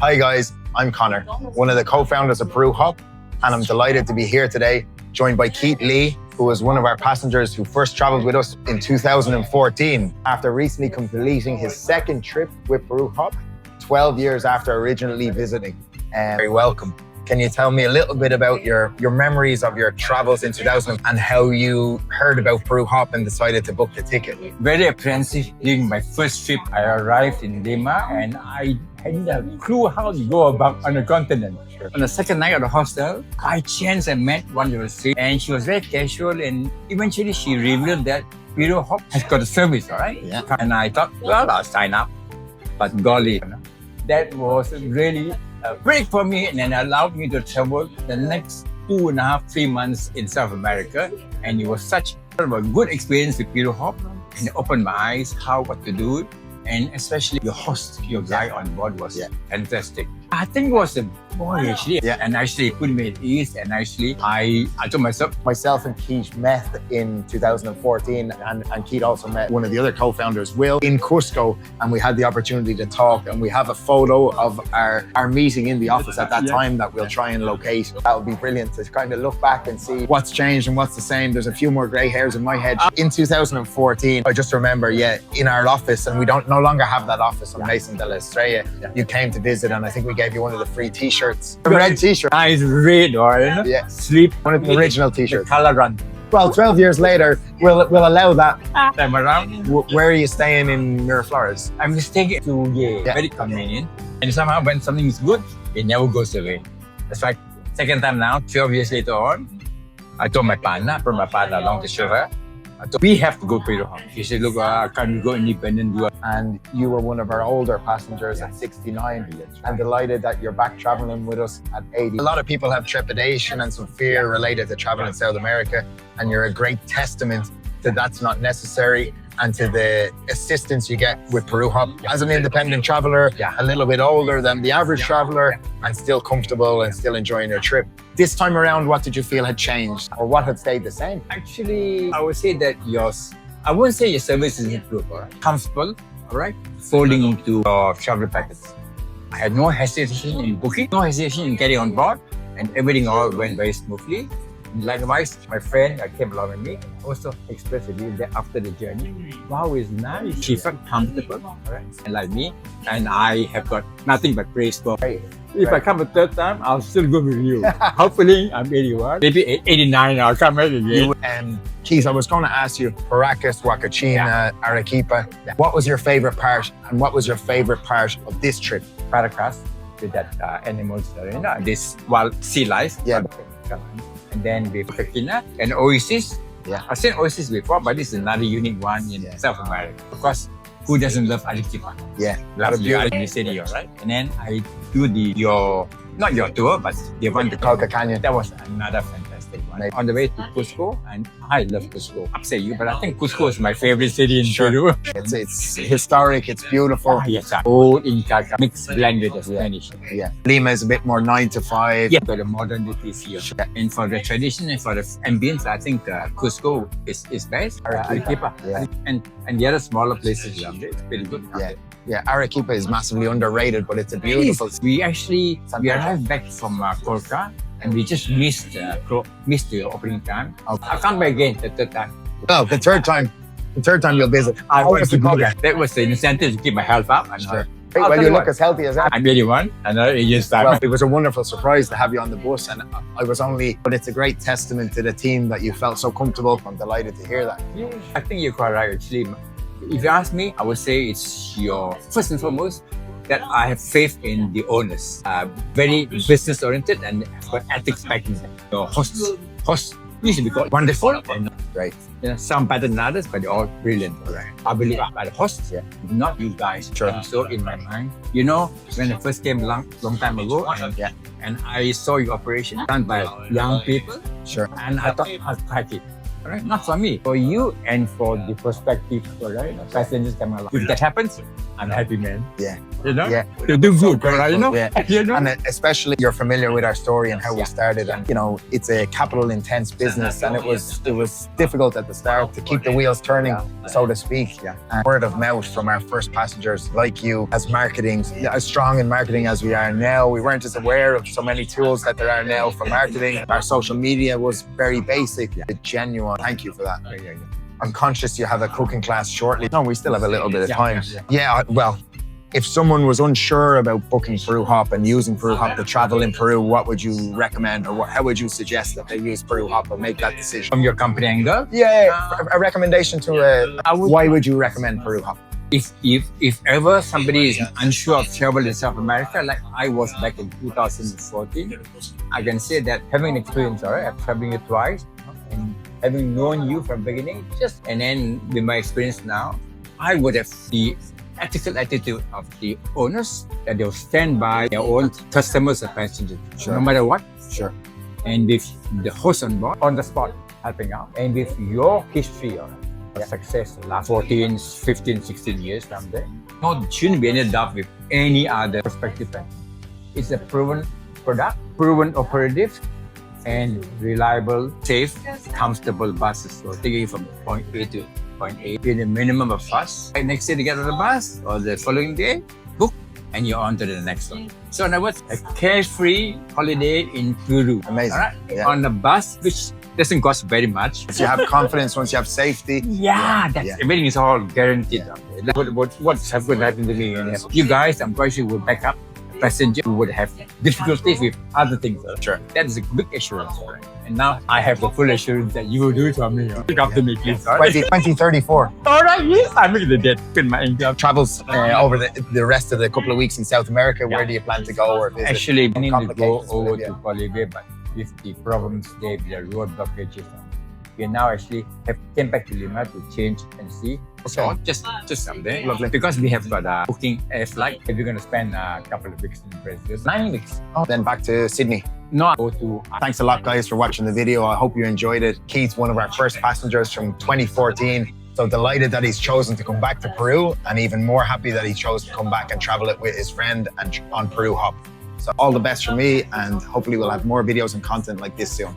Hi guys, I'm Conor, one of the co-founders of Peru Hop, and I'm delighted to be here today, joined by Keith Lee, who was one of our passengers who first traveled with us in 2014, after recently completing his second trip with Peru Hop, 12 years after originally visiting. Very welcome. Can you tell me a little bit about your memories of your travels in 2000 and how you heard about Peru Hop and decided to book the ticket? Very apprehensive during my first trip. I arrived in Lima and I hadn't a clue how to go about on the continent. Sure. On the second night at the hostel, by chance I met one of the street and she was very casual, and eventually she revealed that Peru Hop has got a service, all right? Yeah. And I thought, well, I'll sign up. But golly, that was really a break for me, and then allowed me to travel the next 2.5, 3 months in South America. And it was such a good experience with Peru Hop, and it opened my eyes what to do. And especially your host, your guy on board was fantastic. I think it was a boy actually. Yeah. And actually put me at ease, and actually I told Myself and Keith met in 2014, and Keith also met one of the other co-founders, Will, in Cusco, and we had the opportunity to talk, and we have a photo of our meeting in the office at that time that we'll try and locate. That would be brilliant to kind of look back and see what's changed and what's the same. There's a few more grey hairs in my head. In 2014, I just remember, in our office, and we no longer have that office on Mason de la Estrella. You came to visit, and I think we gave you one of the free t-shirts. The red t-shirt. nice red or sleep. One of the original t-shirts. Color run. Well, 12 years later, we'll allow that. Time around. Where are you staying in Miraflores? I'm just taking it to very convenient. And somehow when something is good, it never goes away. It's like second time now, 12 years later on, I told my partner, along to Shiva, we have to go to Peru Hop. He said, look, can we go independent? And you were one of our older passengers at 69. I'm delighted that you're back traveling with us at 80. A lot of people have trepidation and some fear related to traveling in South America, and you're a great testament that that's not necessary, and to the assistance you get with Peru Hop as an independent traveler, a little bit older than the average traveler, and still comfortable and still enjoying your trip. This time around, what did you feel had changed, or what had stayed the same? Actually, I would say that I wouldn't say your service is improved, comfortable, all right? Folding into your travel packets. I had no hesitation in booking, no hesitation in getting on board, and everything all went very smoothly. Likewise, my friend that came along with me also expressed with me that after the journey, wow, it's nice. She felt comfortable, right? And like me, and I have got nothing but praise for her. If I come a third time, I'll still go with you. Hopefully, I'm 81. Maybe 89, I'll come back again. Keith, I was going to ask you, Paracas, Huacachina, Arequipa, what was your favorite part, and what was your favorite part of this trip? Paracas, with that animals, this wild sea life. Yeah. And then with Huacachina and Oasis. I've seen Oasis before, but this is another unique one in South America. Of course, who doesn't love Arequipa? Loves the city, right? And then I do not your tour, but the one to Colca Canyon. That was another fantastic one. On the way to Cusco, and I love Cusco. Upset you, but I think Cusco is my favorite city in Peru. It's historic, it's beautiful. Yes, old Inca mixed blend with the Spanish. Lima is a bit more 9 to 5. For the modernities here. And for the tradition and for the ambience, I think Cusco is best. Arequipa. And the other smaller places, it's pretty good. Arequipa is massively underrated, but it's a beautiful. We arrived back from Colca, and we just missed the opening time. I come back again the third time. Oh, the third time you'll visit. I wanted to go back. That was the incentive to keep my health up. Well, you look as healthy as ever. I'm 81, another 8 years time. Well, it was a wonderful surprise to have you on the bus, and but it's a great testament to the team that you felt so comfortable. I'm delighted to hear that. I think you're quite right, actually. If you ask me, I would say it's first and foremost, that I have faith in the owners. Very business oriented and got ethics back in them. Your hosts usually be wonderful and great. Some better than others, but they're all brilliant. I believe by the hosts, not you guys. So in my mind, when I first came long time ago, and I saw your operation done by young people, and I thought I'll crack it. all right? Not for me, for you and for the prospective, right? Passengers coming along. If that happens, I'm happy, man. Yeah. You know? Yeah. You do good, right? You know? Yeah. You know? And especially you're familiar with our story and how we started. And, you know, it's a capital intense business and it was difficult at the start to keep the wheels turning, so to speak. And word of mouth from our first passengers like you, as marketing, as strong in marketing as we are now. We weren't as aware of so many tools that there are now for marketing. Our social media was very basic, genuine. Thank you for that. I'm conscious you have a cooking class shortly. No, we still have a little bit of time. Yeah, well, if someone was unsure about booking Peru Hop and using Peru Hop to travel in Peru, what would you recommend, or how would you suggest that they use Peru Hop and make that decision? From your company angle? Yeah, a recommendation to why would you recommend Peru Hop? If ever somebody is unsure of travel in South America, like I was back in 2014, I can say that having experience, all right, traveling it twice, and having known you from the beginning, and then with my experience now, I would have the ethical attitude of the owners that they'll stand by their own customers and passengers, no matter what. Sure. And with the host on board, on the spot, helping out. And with your history of success the last 14, 15, 16 years from there, no, shouldn't be any doubt with any other prospective passenger. It's a proven product, proven operative, and reliable, safe, comfortable buses. So taking you from point A to point A with a minimum of fuss. Next day to get on the bus or the following day, book, and you're on to the next one. So in other words, a carefree holiday in Peru. Amazing. All right? Yeah. On the bus, which doesn't cost very much. Once you have confidence, once you have safety. Everything is all guaranteed. What's going to happen to me? You guys, I'm quite sure will back up passenger who would have difficulties with other things. Sure. That is a big assurance. Right? And now I have the full assurance that you will do it for me. Look after me, please. 2034. All right, yes, I'm making the debt in my income. Travels over the rest of the couple of weeks in South America. Where do you plan to go? Or visit? Actually, I need to go Complications over with it, to Bolivia, but with the problems there, with the road blockages, we now actually have came back to Lima to change and see. So just something. Lovely. Because we have got a booking air flight. If you're going to spend a couple of weeks in Brazil, 9 weeks. Then back to Sydney. No, go to. Thanks a lot, guys, for watching the video. I hope you enjoyed it. Keith's one of our first passengers from 2014. So delighted that he's chosen to come back to Peru, and even more happy that he chose to come back and travel it with his friend and on Peru Hop. So all the best for me, and hopefully we'll have more videos and content like this soon.